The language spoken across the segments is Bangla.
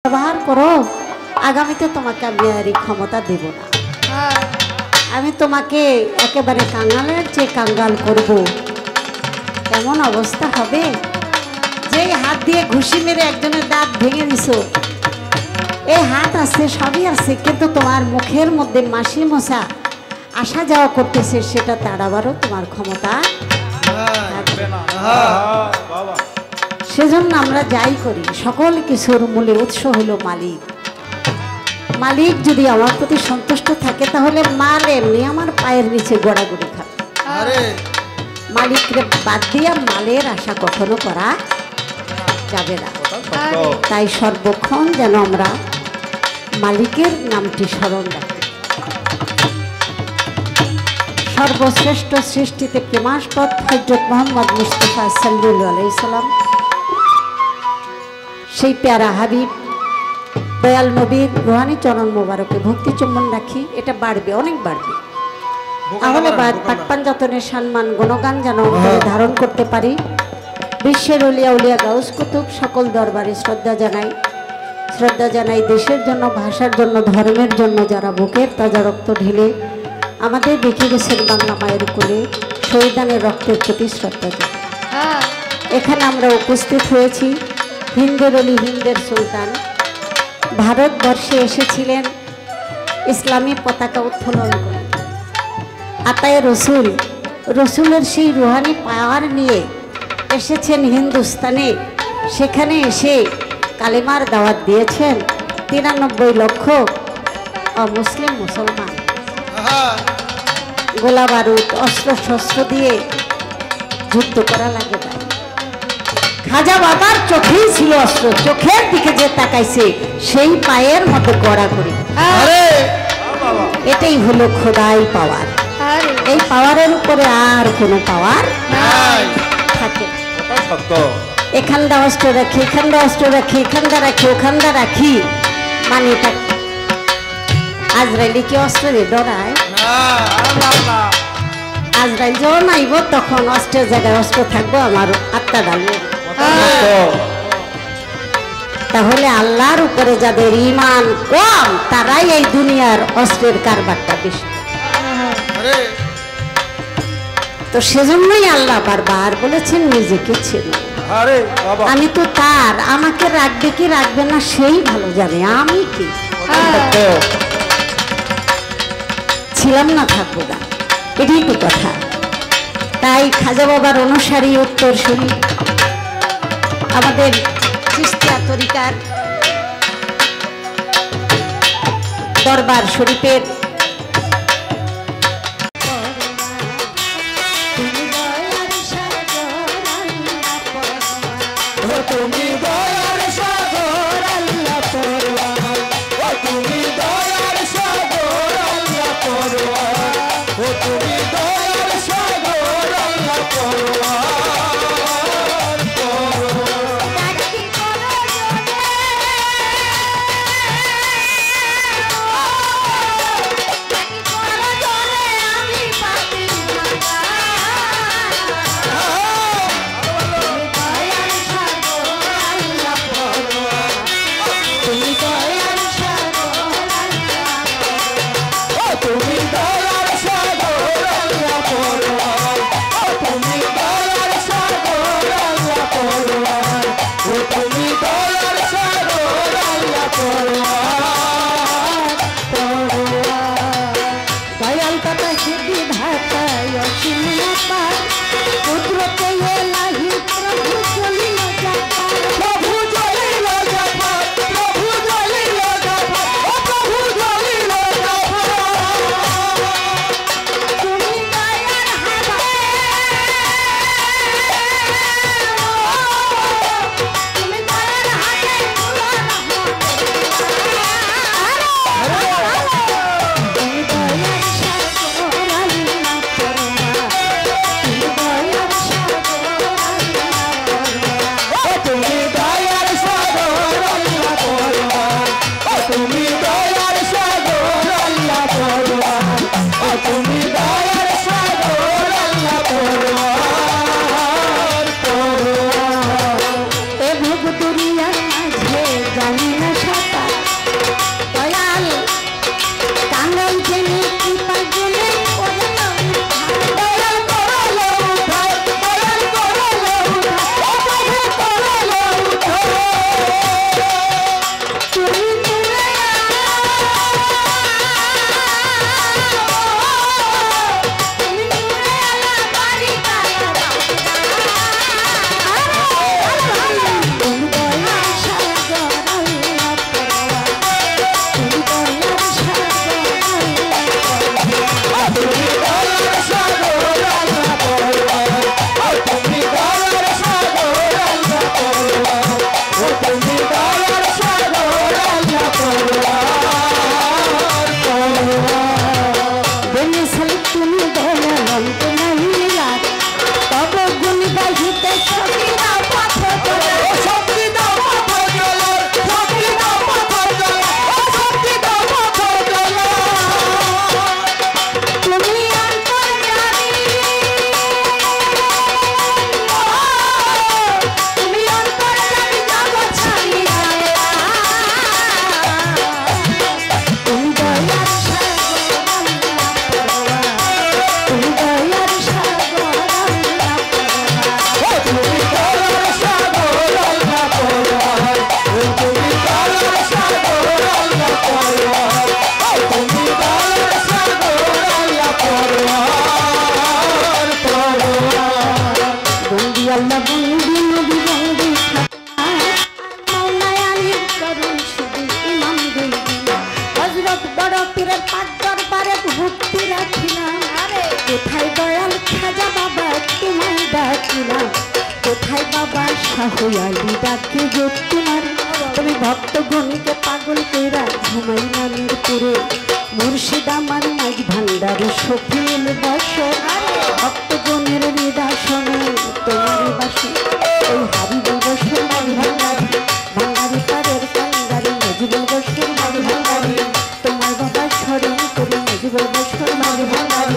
ব্যবহার করো, আগামীতে তোমাকে আমি আর এই ক্ষমতা দেব না। আমি তোমাকে একেবারে কাঙ্গালের চেয়ে কাঙ্গাল করব। এমন অবস্থা হবে যেই হাত দিয়ে ঘুষি মেরে একজনের দাঁত ভেঙে দিছো, এই হাত আছে, সবই আছে, কিন্তু তোমার মুখের মধ্যে মাসি মশা আসা যাওয়া করতেছে, সেটা তাড়াবারও তোমার ক্ষমতা থাকবে না। সেজন্য আমরা যাই করি, সকল কিছুর মূলে উৎস হলো মালিক। মালিক যদি আমার প্রতি সন্তুষ্ট থাকে তাহলে মাল এমনি আমার পায়ের নিচে গড়াগড়ি খাবে। মালিককে বাদ দিয়ে মালের আশা কখনো করা যাবে না। তাই সর্বক্ষণ যেন আমরা মালিকের নামটি স্মরণ রাখি। সর্বশ্রেষ্ঠ সৃষ্টিতে প্রেমাস্পদ হযরত মুহাম্মদ মুস্তাফা সাল্লাল্লাহু আলাইহি সাল্লাম, সেই প্যারা হাবিব দয়াল নবীর রুহানি চরণ মোবারকে ভক্তি চুম্বন রাখি। এটা বাড়বে, অনেক বাড়বে। তাহলে পাক পাঞ্জাতনের সম্মান গুণগান যেন ধারণ করতে পারি। বিশ্বের উলিয়া উলিয়া গাউস কুতুব সকল দরবারে শ্রদ্ধা জানাই। শ্রদ্ধা জানাই দেশের জন্য, ভাষার জন্য, ধর্মের জন্য যারা বুকের তাজা রক্ত ঢেলে আমাদের দেখে গেছেন বাংলা মায়ের কোলে, শহীদানের রক্তের প্রতি শ্রদ্ধা জানাই। এখানে আমরা উপস্থিত হয়েছি হিন্দের অলি, হিন্দের সুলতান ভারতবর্ষে এসেছিলেন ইসলামী পতাকা উত্তোলন করে। আতায়ে রসুল, রসুলের সেই রুহানি পাওয়ার নিয়ে এসেছেন হিন্দুস্তানে। সেখানে এসে কালেমার দাওয়াত দিয়েছেন 93 লক্ষ অমুসলিম মুসলমান। গোলা বারুদ অস্ত্র শস্ত্র দিয়ে যুদ্ধ করা লাগে না। খাজা বাবার চোখেই ছিল অস্ত্র, চোখের দিকে যে তাকাইছে সেই পায়ের মতো গড়াগড়ি। এটাই হলো খোদাই পাওয়ার। এই পাওয়ারের উপরে আর কোনো পাওয়ার থাকে না। এখানটা অস্ত্র রাখি, এখানটা অস্ত্র রাখি, এখানটা রাখি, ওখানটা রাখি, মানে আজরাইলে কি অস্ত্র দিয়ে ডরায়? আজরাইল যখন আইব তখন অস্ত্রের জায়গায় অস্ত্র থাকবো, আমার আত্মা ডালবে। তাহলে আল্লাহর উপরে যাদের ঈমান কম তারাই এই দুনিয়ার অস্ত্রের কারবারটা বেশি। তো সেজন্যই আল্লাহ বারবার বলেছেন নিজেকে ছিল। আমি তো তার, আমাকে রাখবে কি রাখবে না সেই ভালো জানে, আমি কি ছিলাম না থাকবো না, এটাই তো কথা। তাই খাজা বাবার অনুসারী উত্তরসূরি আমাদের চিশতিয়া তরিকার দরবার শরীফের খোয়ালি ডাকে গো তোমার তুমি ভক্ত গণকে পাগল কইরা ঘুমাই নামের পুরে মুর্শিদ আমার মাঝ ভান্ডার সফিল বসর ভক্ত গণের নিদাসনে তোমার বাসে ওই হাবিবুল বসর মাঝ ভান্ডারি ভান্ডারি পারের কান্ডারি মজিবুল বসর মাঝ ভান্ডারি তোমার বাবা স্মরণ করি মজিবুল বসর মাঝ ভান্ডারি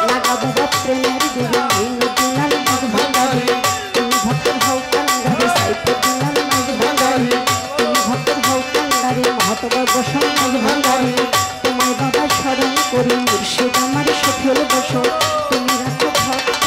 নাগা বাবা প্রেমের দিদি মঈনুদ্দিনাল মাঝ ভান্ডারি তুমি ভক্তর হও কান্ডারি সাইফুদ্দিনাল মাঝ ভান্ডারি তুমি ভক্তর হও কান্ডারি মহাতবা বসর মাঝ ভান্ডারি তোমার বাবা স্মরণ করি মুর্শিদ আমার সফল বসর তুমি রাখো ভক্ত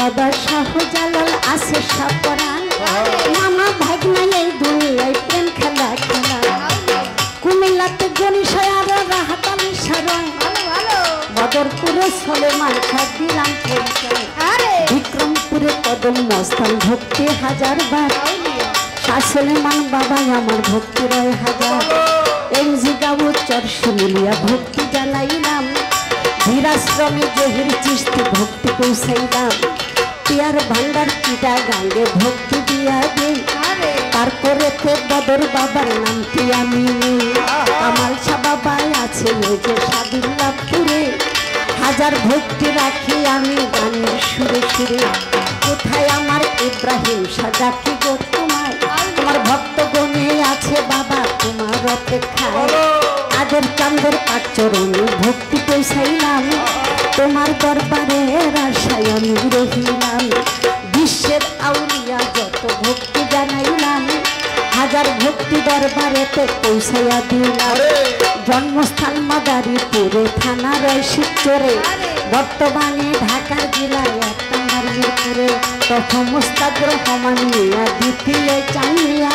বাবা শাহজালাল আছে সাপরান মামা ভাগনা এই দুনিয়ায় প্রেম খেলা খেলা কুমিল্লাতে গণিসায় আর রাহাতাল সারং বদরপুরে সলেমান শাহ দিলাম পরিচয় বিক্রমপুরে কদম মস্তান ভক্তি হাজার বার শাহ সলেমান বাবা আমার ভক্তি রয় হাজার এমজি গাবু চরশিলিয়া ভক্তি জানাইলাম ধীরাশ্রমে জহির চিস্তি ভক্তি পৌঁছাইলাম পিয়ার ভান্ডার চিটা গাঙ্গে ভক্তি দিয়া দেই তারপরে বদর বাবার নামটি আমি নেই কামাল শাহ বাবা আছে ওই যে সাদুল্লাপুরে হাজার ভক্তি রাখি আমি গানের সুরে সুরে কোথায় আমার ইব্রাহিম সাজা কি গো তোমার তোমার ভক্ত গণে আছে বাবা তোমার অপেক্ষায় আদের চাঁদের পাচরণে ভক্তি পৌঁছাইলাম তোমার দরবারে আশায় আমি রহিলাম বিশ্বের আউলিয়া যত ভক্তি জানাইলাম হাজার ভক্তি দরবারেতে পৌঁছাইয়া দিলাম জন্মস্থান মাদারীপুরে থানা রয় শিবচরে বর্তমানে ঢাকা জেলায় 1 নম্বর মিরপুরে প্রথম মুস্তাক রহমান মিয়া দ্বিতীয় চাঁদিয়া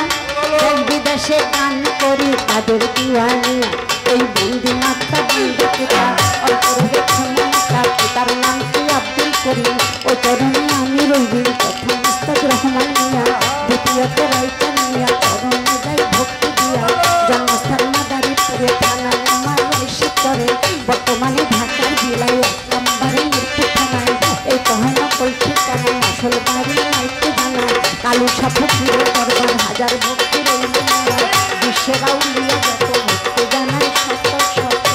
দেশ বিদেশে গান করি তাদের দিওয়ানিয়া এই বন্দি মাতা বন্দি পিতা অন্তরে ক্ষমতা পিতার নাম কি আব্দুল করিম ও চরণে আমি রইবি প্রথম মুস্তাক রহমান মিয়া দ্বিতীয়তে রাইচান মিয়া চরণে যাই ভক্তি দিয়া জন্মস্থান মাদারীপুরে থানায় আমার রয়েছে করে বর্তমানে ঢাকার জেলায় 1 নম্বরে মিরপুর থানায় এই কহনা কলছি কারণ আসল বাড়ি নাইতে জানা কালু সাফিরের দরবার হাজার ভক্তি রইল বিশ্বের আউলিয়া যত ভক্তি জানায় শত শত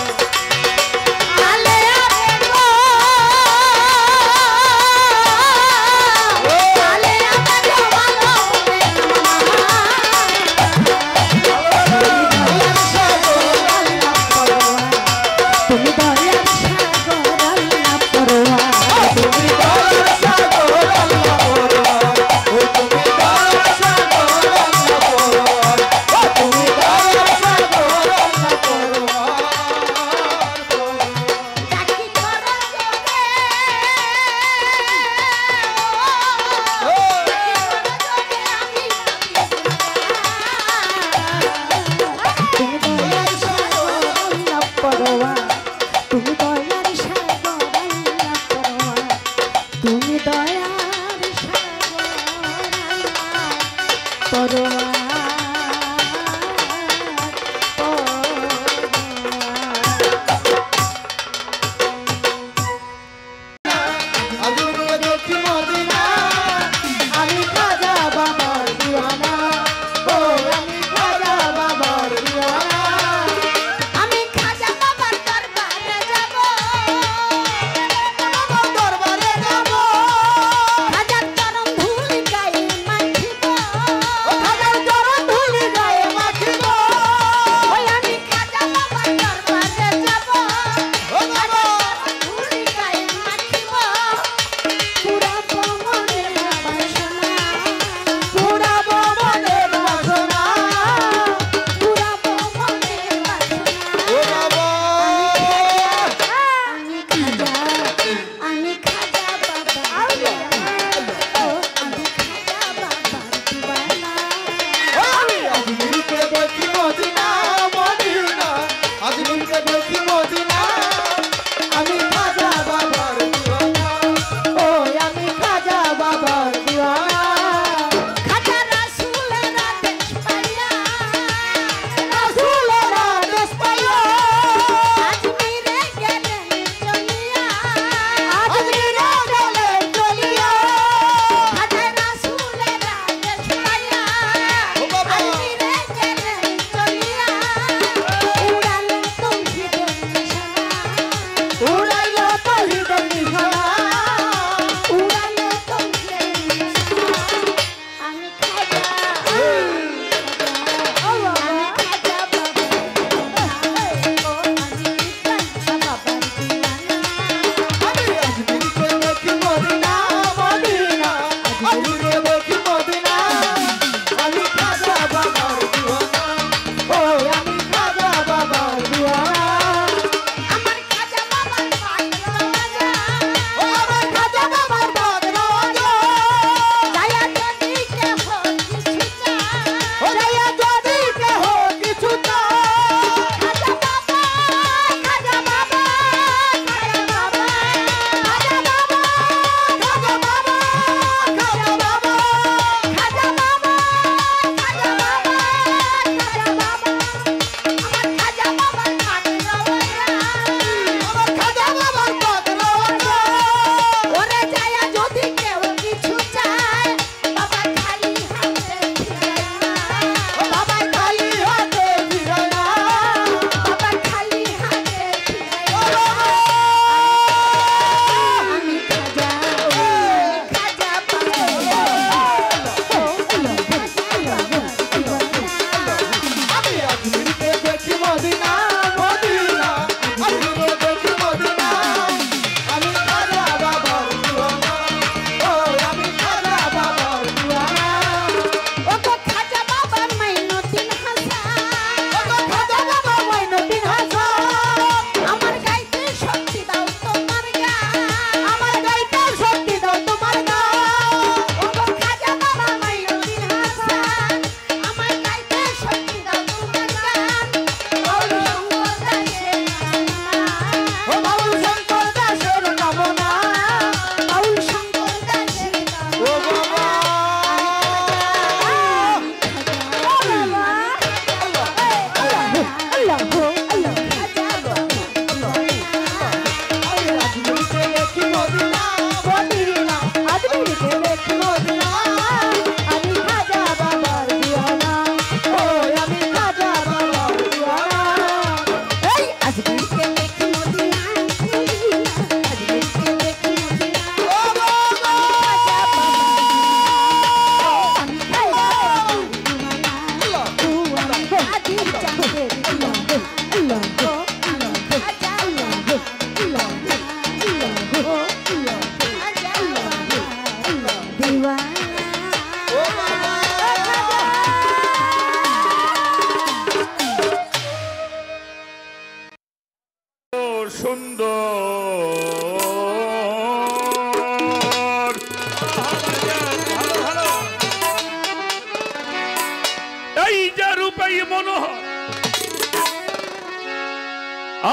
রূপেই মনোহর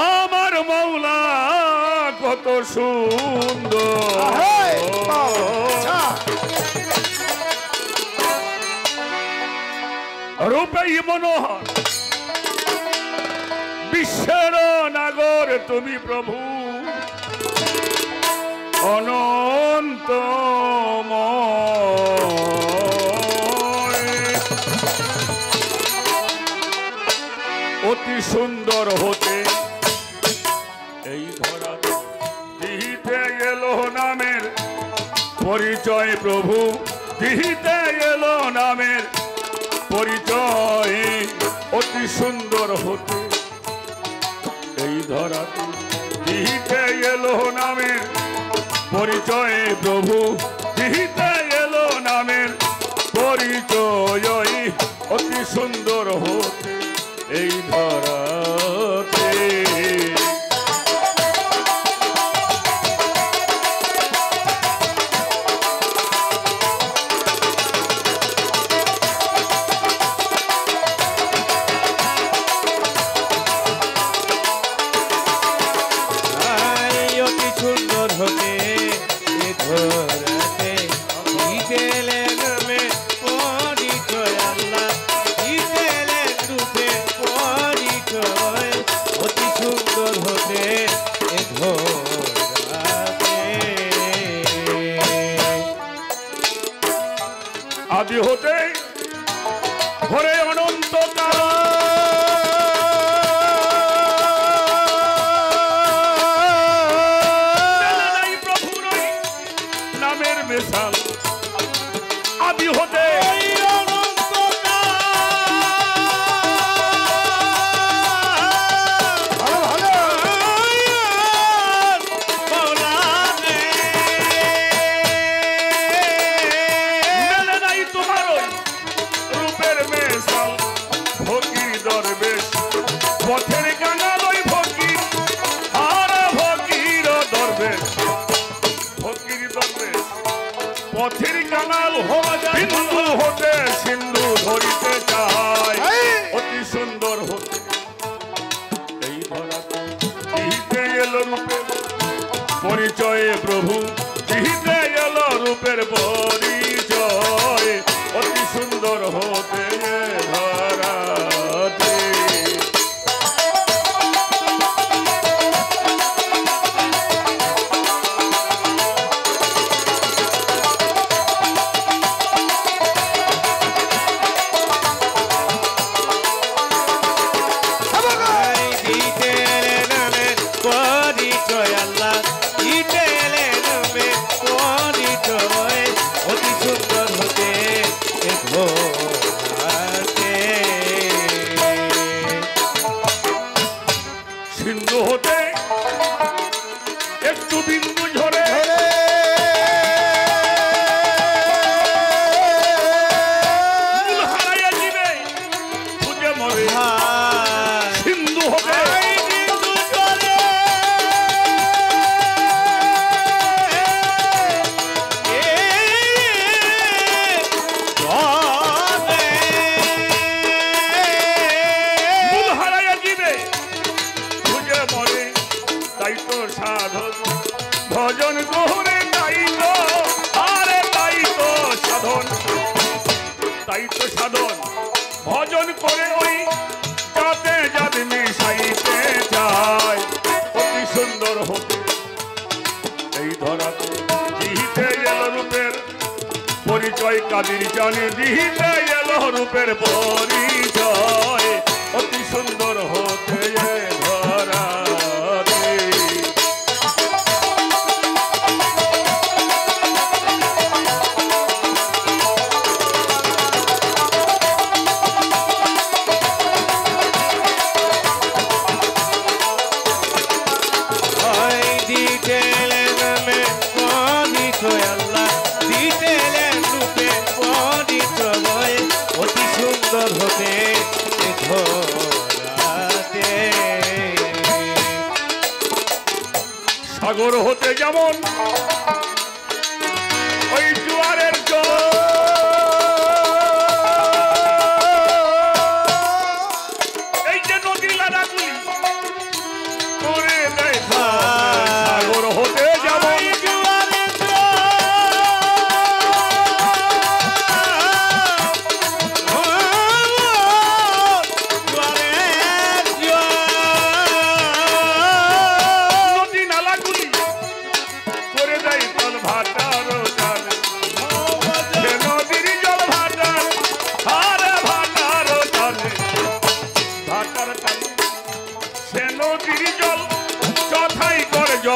আমার মৌলা কত সুন্দর রূপেই মনোহর বিশ্বের নাগর তুমি প্রভু অনন্ত অতি সুন্দর হতে এই ধরা দিতে এলো নামের পরিচয় প্রভু দিতে এলো নামের পরিচয় অতি সুন্দর হতে এই ধরা দিতে এলো নামের পরিচয় প্রভু দিতে এলো নামের পরিচয় অতি সুন্দর হতে এই ধরাতে আদি হতে ঘরে অনন্তকাল প্রভুর নামের মেশাল আদি হতে পথের কাঙাল ওই ফকির আর ফকির দরবেশ ফকির দরবেশ পথের কাঙাল হিন্দু হতে সিন্ধু ধরিতে চায় অতি সুন্দর হতে এই ধরাতে দিতে এলো রূপের পরিচয়ে প্রভু দিতে এলো রূপের পরিচয় অতি সুন্দর হতে ধরাতে সিন্ধু হতে একটু বিন্দু ঝরে মূল হারাইয়া দিবে খুঁজে মরে সিন্ধু হতে সাধন ভজন করে তাই তো আরে তাই তো সাধন তাই তো সাধন ভজন করে ওই যাতে যাতে মিশাইতে চায় অতি সুন্দর হতে এই ধরাতে দিতে এলো রূপের পরিচয় কাদির জানে দিতে এলো রূপের পরিচয় অতি সুন্দর হতে ধরা সাগর হতে যেমন ওই জোয়ারের জল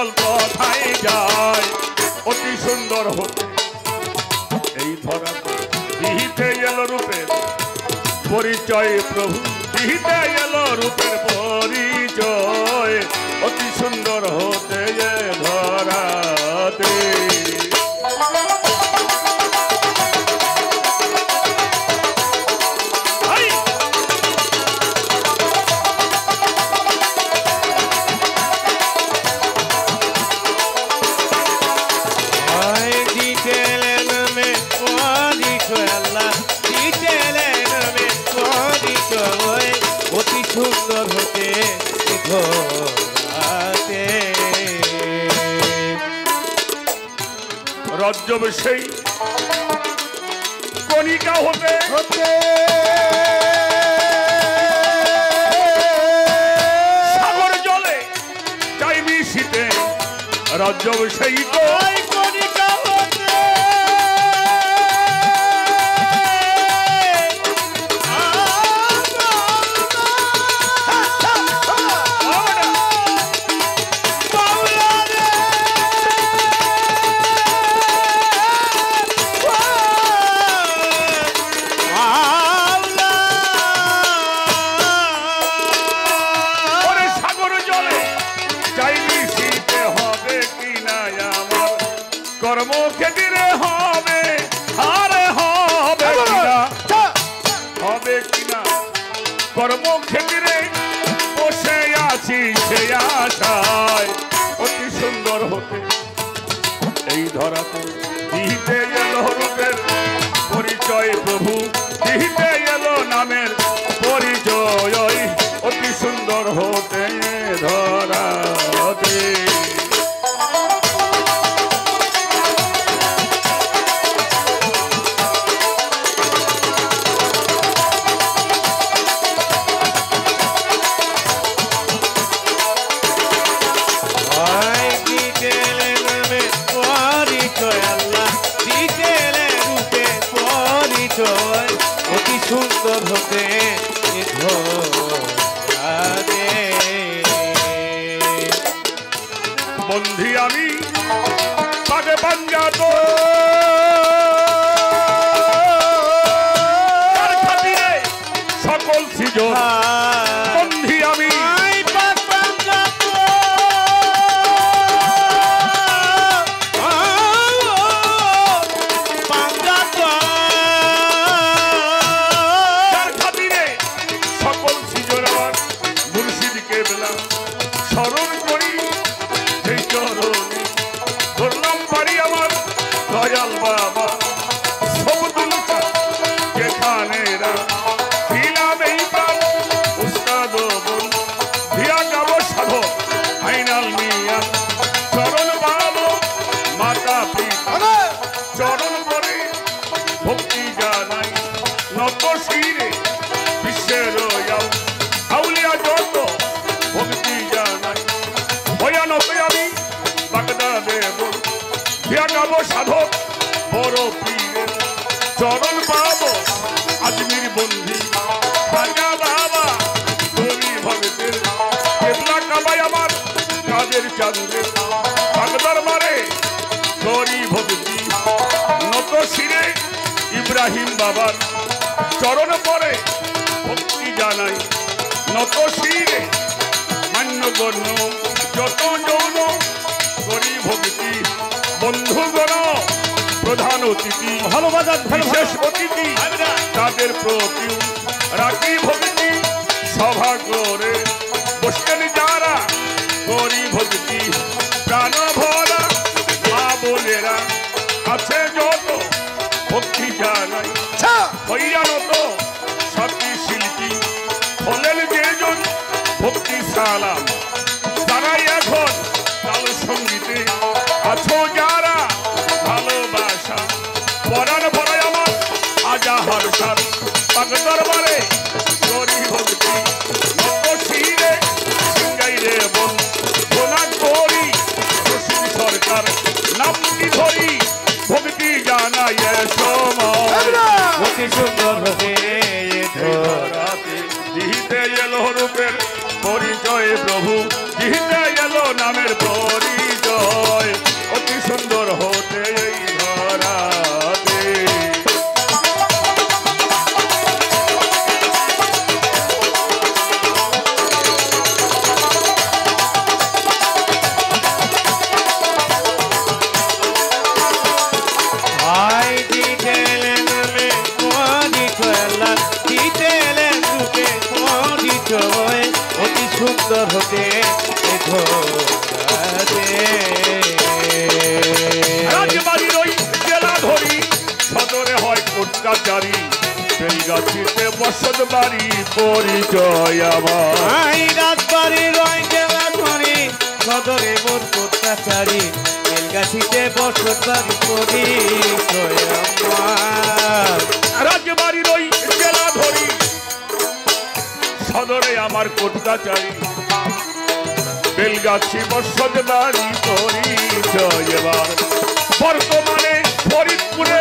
চল কোথায় যায় অতি সুন্দর হতে এই ধরা দিহিতে এলো রূপের পরিচয় প্রভু দিহিতে এলো রূপের পরিচয় অতি সুন্দর হতে এ ধরাতে সুন্দর হতে ঘোরাতে রজ্জব সেই কণিকা হতে সাগর জলে চাই মিশিতে রজ্জব সেই কণিকা হতে কর্মক্ষেত্রে হবে আরে হবে কিনা হবে কিনা কর্মক্ষেত্রে বসে আছি সে আশায় অতি সুন্দর হতে এই ধরাতে দিতে এলো রূপের পরিচয় প্রভু দিতে এলো নামের পরিচয় অতি সুন্দর হতে ধরাতে অতি সুন্দর হতে বন্ধি আমি পাগে পাঞ্জাত সকল সৃজন বন্ধি আমি স্মরণ করি সেই চরণে ধরলাম পারি আমার দয়াল বাবা সবদুলটা যেখানে দিলাম এই প্রাণ উস্তাদ বল ভিয়া গাব সাধক আইনাল মিয়া চরণ বাবু মাতা পিতা চরণ করে ভক্তি জানাই নত শিরে বিশ্বের আউলিয়া যত ভক্তি জানাই ভয়ানক আমি বাগদা দেব ভিয়া গাব সাধক বড় পীরের চরণ পাবো আজমির বন্ধি রাজা বাবা গরি ভক্তের কেবলা কাবাই আমার কাদের চাঁদের বাগদার মারে গরি ভক্তি নত শিরে ইব্রাহিম বাবার চরণ পরে ভক্তি জানাই নত শিরে মান্যগণ্য যত যৌন গরি ভক্তি বন্ধুগণ প্রধান অতিথি ভালোবাসার বিশেষ অতিথি তাদের প্রতি রাখি ভক্তি সভা করে বসতেন যারা গরি ভক্তি প্রাণ ভরা মা বোনেরা আছে যত ভক্তি জানাই হইয়া নত সতী শিল্পী হলেন যেজন ভক্তি সালাম তারাই এখন তাল সঙ্গীতে আছো যারা ভালোবাসা পরাণ ভরায় আমার আজা হরসার পাক দরবারে গরি ভক্তি নত শিরে সিঙ্গাই রে বন গোনা গরি রশিদ সরকার নামটি ধরি ভক্তি জানাই সময় অতি সুন্দর হতে ধরাতে দিতে এলো রূপের পরিচয় প্রভু দিতে এলো নামের পরিচয় সুন্দর হতে এ ধরাতে রাজবাড়ির ওই জেলা ধরি সদরে হয় কোটকাচারি বেলগাছিতে বসত বাড়ি পরিচয় আমার রাজবাড়ি রয় জেলা ধরি সদরে মোর কোটকাচারি বেলগাছিতে বসত বাড়ি পরিচয় আমার রাজবাড়ির ওই জেলা ধরি সদরে আমার কোটকাচারি বেলগাছি বসত বাড়ি পরিচয় এবার বর্তমানে ফরিদপুরে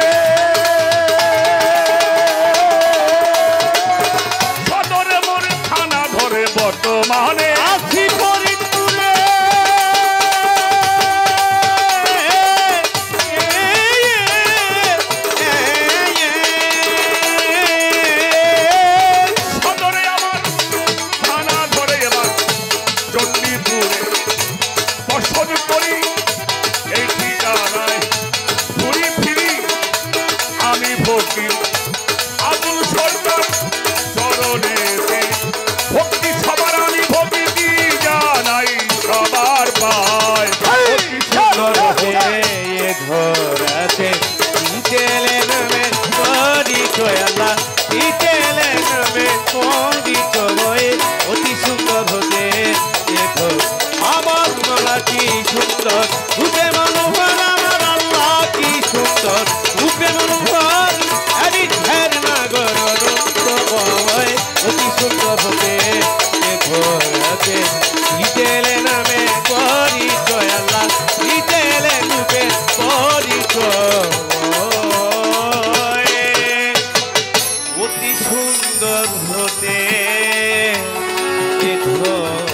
সদরে মোর থানা ধরে বর্তমানে আছি ফরিদপুরে সদরে আমার থানা ধরে এবার চণ্ডীপুরে বসত করি এই ঠিকানায় ঘুরি ফিরি আমি ভক্তি আবুল সরকার চরণেতে ভক্তি সবার আমি ভক্তি জানাই সবার পায় ভক্তি সুন্দর হতে এ ধরাতে দিতেলে নামে পরিচয় আল্লাহ দিতেলে নামে পরিচয় অতি সুন্দর হতে এ ধর আমার মালা কি সুন্দর রূপে মনোহর আমার আল্লাহ কি সুন্দর রূপে মনোহর আদি ধ্যান নাগর অনন্তময় অতি সুন্দর হতে এ ধরাতে দিতেলে নামে পরিচয় আল্লাহ দিতেলে রূপে পরিচয় অতি সুন্দর হতে এ ধরাতে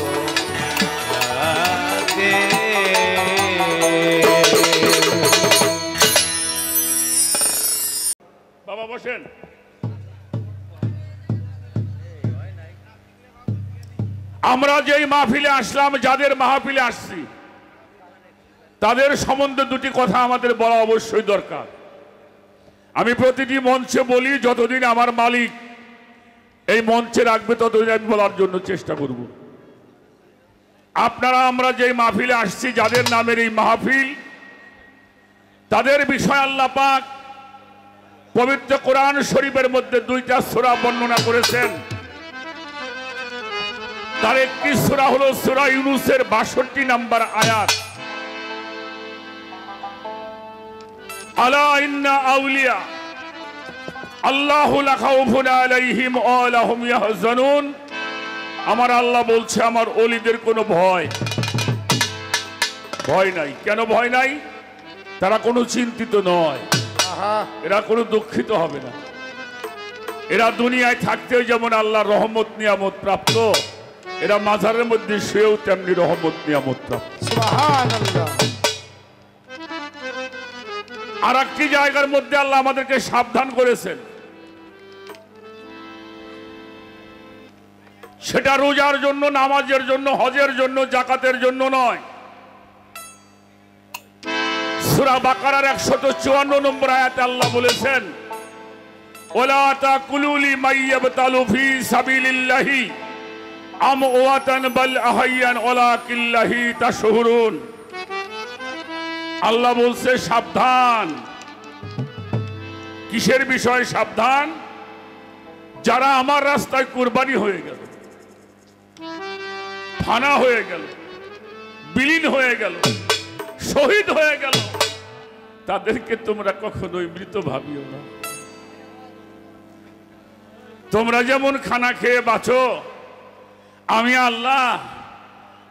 বাবা বসেন আমরা যেই মাহফিলে আসলাম যাদের মাহফিলে আসছি তাদের সম্বন্ধে দুটি কথা আমাদের বলা অবশ্যই দরকার আমি প্রতিটি মঞ্চে বলি যতদিন আমার মালিক এই মঞ্চে রাখবে ততদিন আমি বলার জন্য চেষ্টা করব আপনারা আমরা যেই মাহফিলে আসছি যাদের নামের এই মাহফিল তাদের বিষয় আল্লাহ পাক পবিত্র কোরআন শরীফের মধ্যে দুইটা সূরা বর্ণনা করেছেন তার একটি সূরা হলো সূরা ইউনূসের 62 নম্বর আয়াত আলা ইন্না আউলিয়া আল্লাহু লা খাউফুন আলাইহিম ওয়া লা হুম ইয়াহজানুন আমার আল্লাহ বলছে আমার ওলিদের কোনো ভয় নাই কেন ভয় নাই তারা কোনো চিন্তিত নয় এরা কোনো দুঃখিত হবে না এরা দুনিয়ায় থাকতেও যেমন আল্লাহর রহমত নিয়ামত প্রাপ্ত এরা মাজারের মধ্যে শুয়েও তেমনি রহমত নিয়ামত প্রাপ্ত সুবহানাল্লাহ আর একটি জায়গার মধ্যে আল্লাহ আমাদেরকে সাবধান করেছেন সেটা রোজার জন্য নামাজের জন্য হজের জন্য যাকাতের জন্য নয় সূরা বাকারার 154 নম্বর আয়াতে আল্লাহ বলেছেন ওয়ালা তাকুলু লিমান ইয়াবতালু ফি সাবিলিল্লাহি আমওয়াতান বাল আহইয়ান ওয়ালাকিল্লাহি তাশহুরুন আল্লাহ বলছে সাবধান কিসের বিষয়ে সাবধান যারা আমার রাস্তায় কুরবানি হয়ে গেল ফানা হয়ে গেল বিলীন হয়ে গেল শহীদ হয়ে গেল তাদেরকে তোমরা কখনোই মৃত ভাবিও না তোমরা যেমন খানা খেয়ে বাঁচো আমি আল্লাহ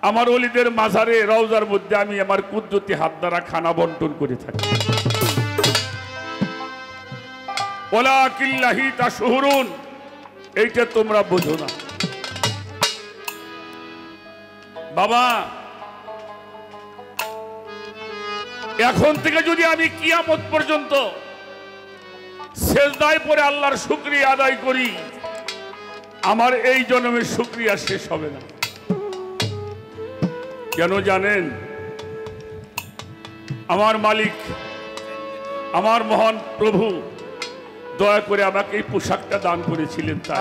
আমার ওলিদের মাজারে রওজার মধ্যে আমি আমার কুদরতি হাত দ্বারা খানা বন্টন করে থাকি ওয়ালাকিল্লাহি তাশহুরুন এইটা তোমরা বোঝো না বাবা এখন থেকে যদি আমি কিয়ামত পর্যন্ত সেজদায় পড়ে আল্লাহর শুকরিয়া আদায় করি আমার এই জন্মের শুকরিয়া শেষ হবে না কেন জানেন আমার মালিক আমার মহান প্রভু দয়া করে আমাকে এই পোশাকটা দান করেছিলেন তাই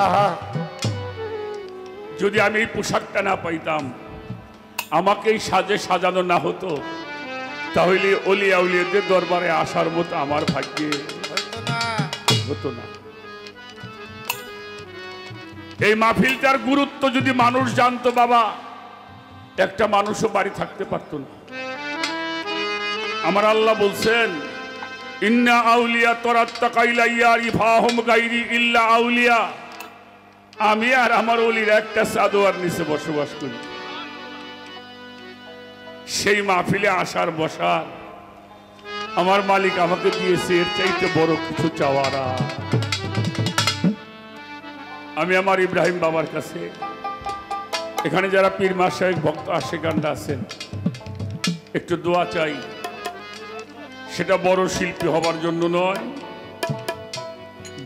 যদি আমি এই পোশাকটা না পাইতাম আমাকে এই সাজে সাজানো না হতো তাহলে অলিয়া উলিয়াদের দরবারে আসার মতো আমার ভাগ্যে হতো না। এই মাহফিলটার গুরুত্ব যদি মানুষ জানতো বাবা, একটা মানুষও বাড়ি থাকতে পারত না। আমার আল্লাহ বলছেন, ইন্না আউলিয়া তরাত্তাকাইলা ইয়ারিফাহুম গায়রি ইল্লা আউলিয়া, আমি আর আমার ওলির একটা চাদর নিচে বসবাস করি। সেই মাহফিলে আসার বসার আমার মালিক আমাকে দিয়েছে, এর চাইতে বড় কিছু চাওয়ার আর। আমি আমার ইব্রাহিম বাবার কাছে, এখানে যারা পীর মাশায়েখ ভক্ত আশিকানরা আছেন, একটু দোয়া চাই। সেটা বড় শিল্পী হবার জন্য নয়,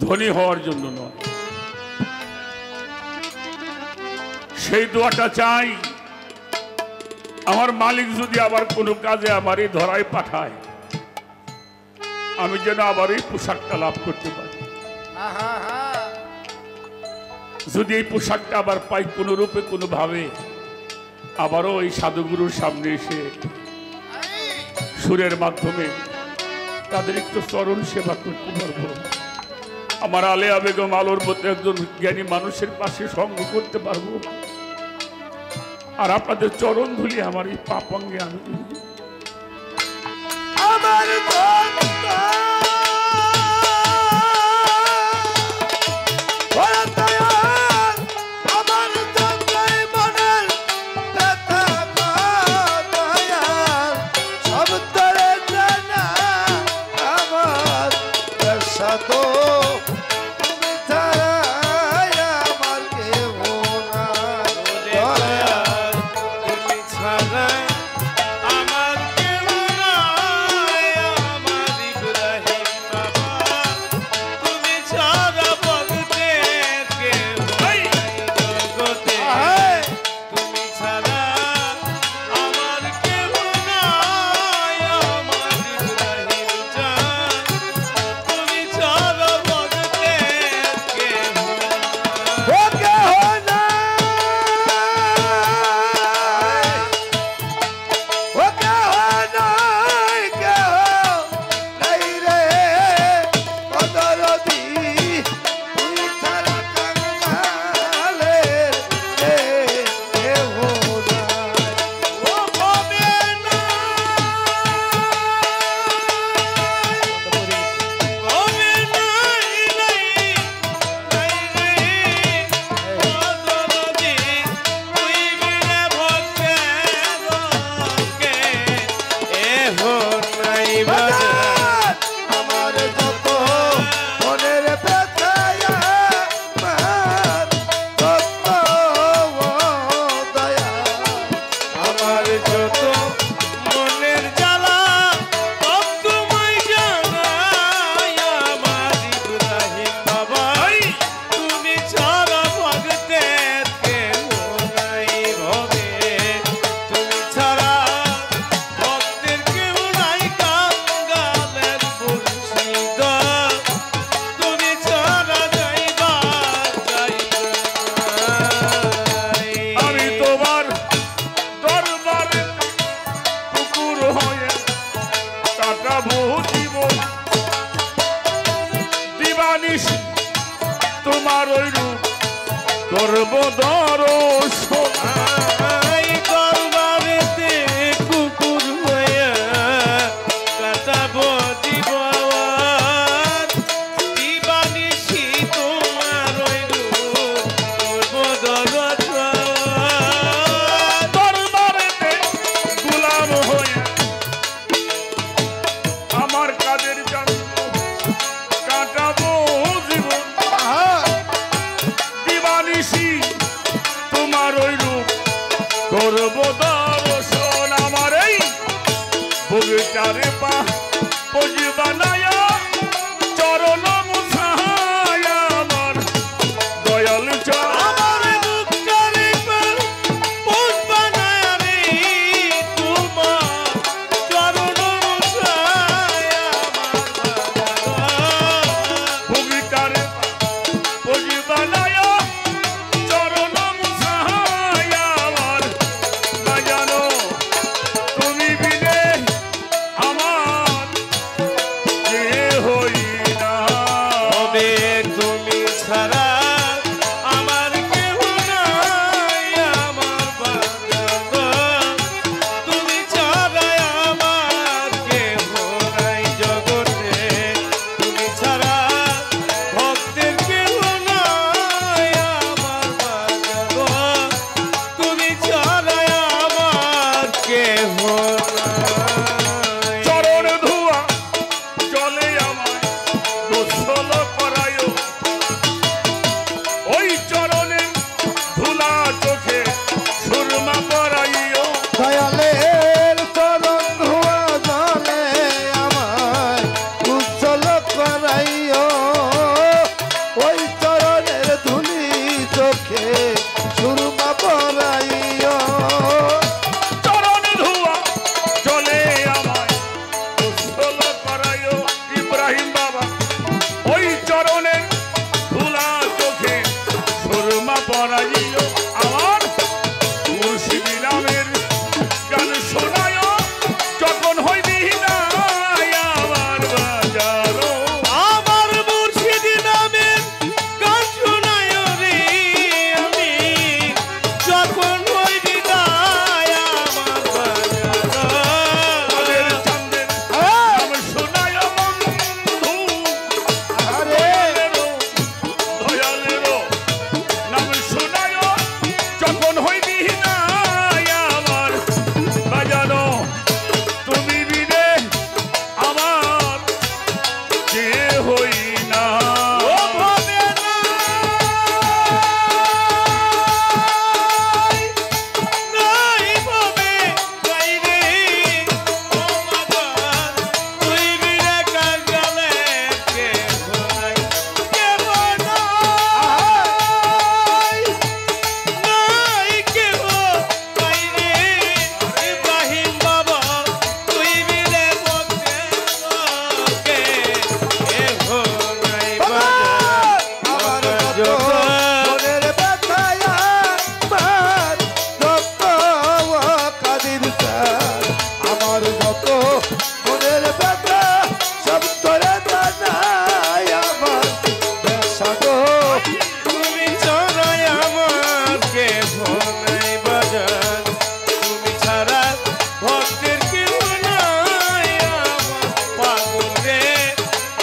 ধনী হওয়ার জন্য নয়, সেই দোয়াটা চাই আমার মালিক যদি আবার কোনো কাজে আমার এই ধরায় পাঠায়, আমি যেন আবার এই পোশাকটা লাভ করতে পারি। যদি এই পোশাকটা আবার পাই কোনো রূপে কোনো ভাবে, আবারও এই সাধুগুরুর সামনে এসে সুরের মাধ্যমে তাদের একটু চরণ সেবা করতে পারবো। আমার আলেয়া বেগম আলোর মতো একজন জ্ঞানী মানুষের পাশে সঙ্গ করতে পারবো, আর আপনাদের চরণ ধুলি আমার এই পাপাঙ্গে আমি আমার তোমার ওই রূপ করব দর্শন, দরবারেতে কুকুর হয়ে কাটাবো জীবন, দিবানিশি তোমার ওই রূপ করব দর্শন, দরবারেতে গোলাম হয়ে আমার কাদের জন্য কাটাবো জীবন, দিবানিশি তোমার ওই তুমি ছাড়াই আমার কেহ নাই বাজান, তুমি ছাড়া ভক্তের কেউ নাই আমার পাগল রে,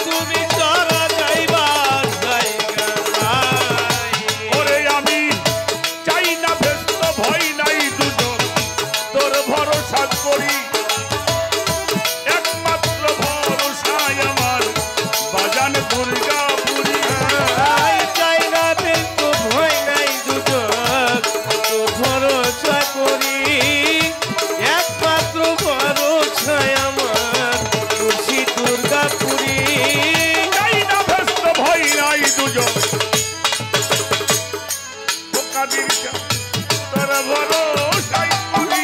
তুমি ছাড়া যাইবার জায়গা নাই। ওরে আমি চাই না ব্যস্ত ভয় নাই দুজন, তোর ভরসা করি একমাত্র ভরসায় আমার বাজান দুর্গাপুরী। চাই না ব্যস্ত ভয় নাই দুজন, তো ভরসা করি একমাত্র ভরসায় আমার তুলসী দুর্গাপুরী। চাই না ব্যস্ত ভয় নাই দুজন, কাদির তোর ভরসায় করি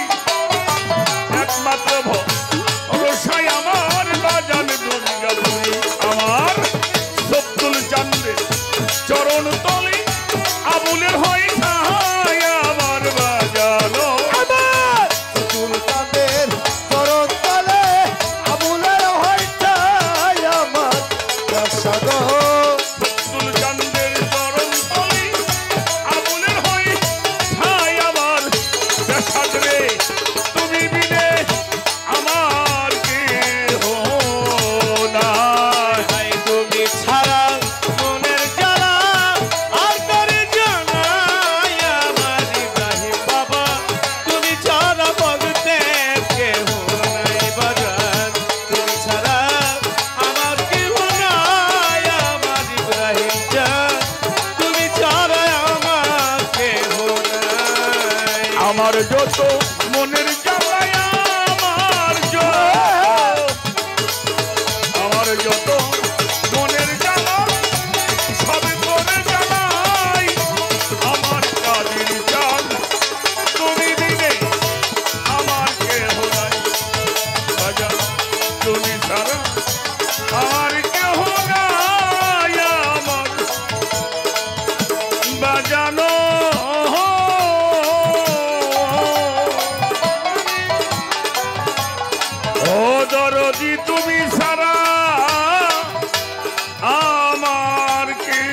একমাত্র ভরসায় আমার বাজান দুর্গাপুরী। আমার সব্দুল চান্দের চরণ তলে আবুলের হয় ঠাঁই আমার বাজানো। সুলতানের চরণ তলে আবুলের হইতাই আমার সাগর। সব্দুল চান্দের চরণ তলে আবুলের হয় ঠাঁই আমার বেসাদরে, তুমি বিনে আমার কেহ নাই। ভাই তুমি ছাড়া মনের জ্বালা আর করে জানাই আমার ইব্রাহিম বাবা, তুমি ছাড়া ভক্তের কেহ নাই বাজান, তুমি ছাড়া আমার কেহ নাই আমার ইব্রাহিম জান, তুমি ছাড়া আমার কেহ নাই। আমার যত মনের জ্বালায় আমার যত মনের জ্বালা সবে করে জ্বালাই আমার কাদির চাঁদ, তুমি দিনে আমার কেহ নাই বাজান, তুমি ছাড়া আমার কেহ নাই আমার বাজানো। ও দরদি তুমি ছাড়া আমার কি